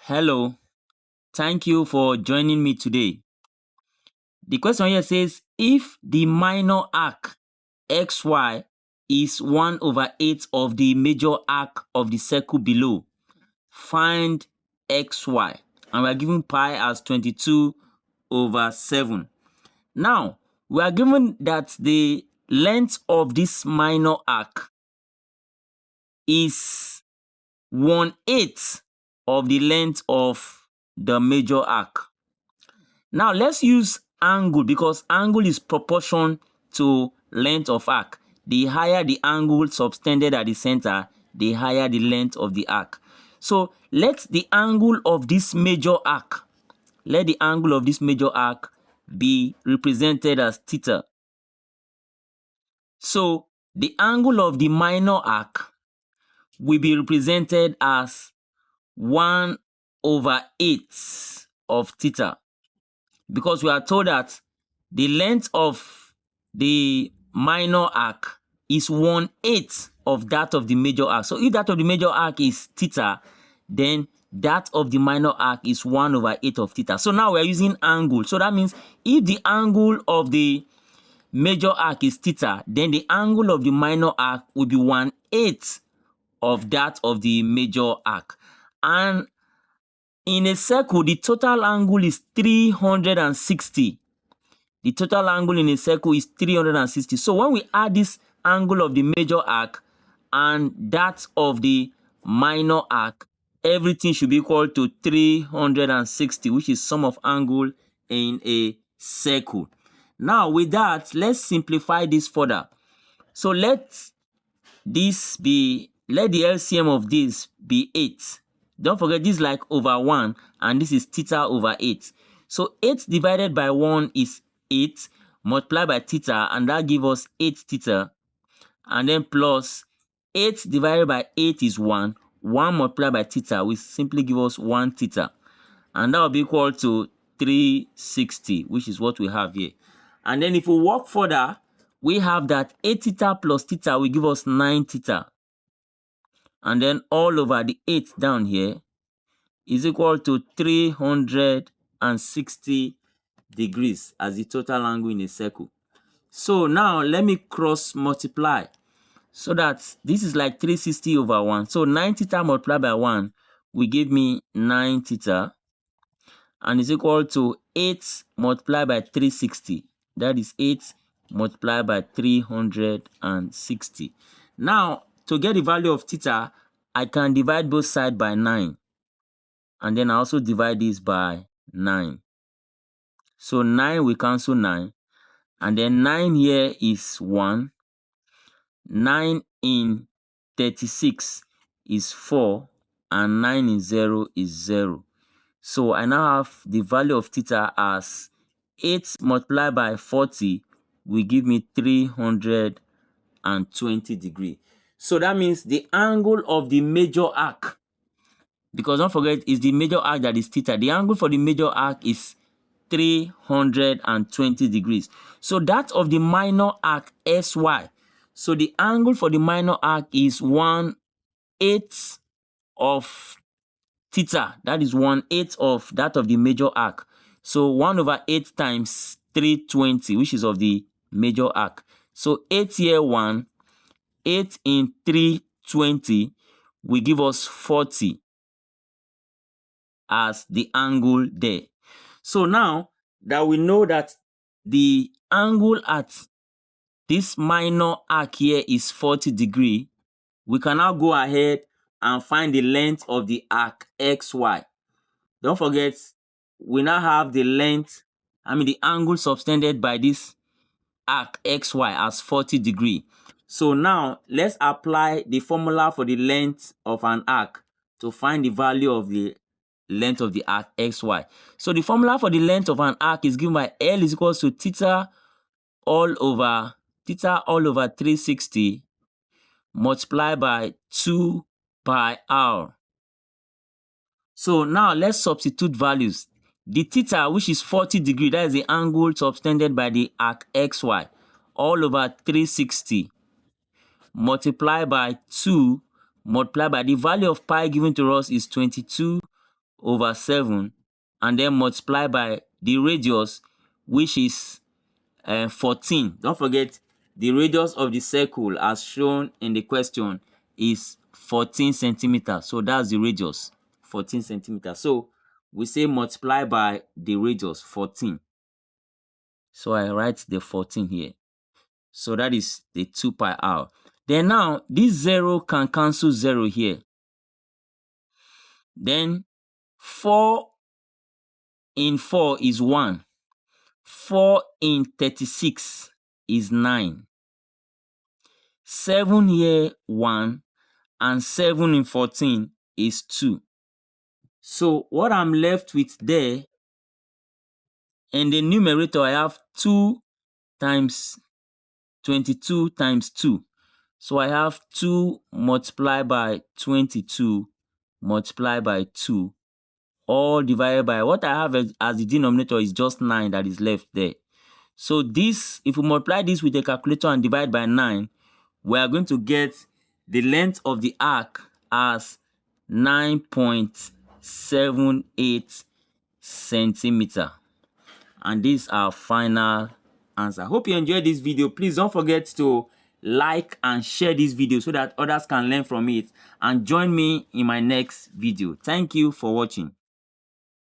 Hello, thank you for joining me today. The question here says if the minor arc xy is 1 over 8 of the major arc of the circle below, find xy. And we are given pi as 22 over 7. Now, we are given that the length of this minor arc is 1/8 of the length of the major arc. Now let's use angle because angle is proportion to length of arc. The higher the angle subtended at the center, the higher the length of the arc. So let the angle of this major arc, be represented as theta. So the angle of the minor arc will be represented as 1 over 8 of theta, because we are told that the length of the minor arc is 1/8 of that of the major arc. So if that of the major arc is theta, then that of the minor arc is 1 over 8 of theta. So now we're using angle. So that means if the angle of the major arc is theta, then the angle of the minor arc will be 1/8 of that of the major arc. And in a circle, the total angle is 360. The total angle in a circle is 360. So when we add this angle of the major arc and that of the minor arc, everything should be equal to 360, which is sum of angle in a circle. Now with that, let's simplify this further. So let the LCM of this be 8. Don't forget, this is like over 1 and this is theta over 8. So 8 divided by 1 is 8 multiplied by theta, and that gives us 8 theta. And then plus 8 divided by 8 is 1. 1 multiplied by theta will simply give us 1 theta. And that will be equal to 360, which is what we have here. And then if we work further, we have that 8 theta plus theta will give us 9 theta. And then all over the 8 down here is equal to 360 degrees as the total angle in a circle. So now let me cross multiply. So that this is like 360 over 1. So 9 theta multiplied by 1 will give me 9 theta. And is equal to 8 multiplied by 360. That is 8 multiplied by 360. Now, to get the value of theta, I can divide both sides by 9. And then I also divide this by 9. So 9 will cancel 9. And then 9 here is 1. 9 in 36 is 4. And 9 in 0 is 0. So I now have the value of theta as 8 multiplied by 40 will give me 320 degrees. So that means the angle of the major arc, because don't forget, it's the major arc that is theta. The angle for the major arc is 320 degrees. So that of the minor arc SY. So the angle for the minor arc is 1/8 of theta. That is 1/8 of that of the major arc. So 1 over 8 times 320, which is of the major arc. So 8 here 1, 8 in 320 will give us 40 as the angle there. So now that we know that the angle at this minor arc here is 40 degrees, we can now go ahead and find the length of the arc XY. Don't forget, we now have the the angle subtended by this arc XY as 40 degrees. So now let's apply the formula for the length of an arc to find the value of the length of the arc XY. So the formula for the length of an arc is given by L is equal to theta all over 360 multiplied by 2 pi r. So now let's substitute values. The theta, which is 40 degrees, that is the angle subtended by the arc XY, all over 360 multiplied by 2 multiplied by the value of pi given to us is 22 over 7 and then multiply by the radius, which is 14. Don't forget, the radius of the circle as shown in the question is 14 centimeters. So that's the radius, 14 centimeters. So we say multiply by the radius, 14. So I write the 14 here. So that is the 2 pi r. Then now, this 0 can cancel 0 here. Then 4 in 4 is 1. 4 in 36 is 9. 7 here, 1. And 7 in 14 is 2. So what I'm left with there, in the numerator, I have 2 times 22 times 2. So I have 2 multiplied by 22 multiplied by 2, all divided by what I have as the denominator is just 9 that is left there. So this, if we multiply this with a calculator and divide by 9, we are going to get the length of the arc as 9.78 centimeter. And this is our final answer. Hope you enjoyed this video. Please don't forget to like and share this video so that others can learn from it, and join me in my next video. Thank you for watching.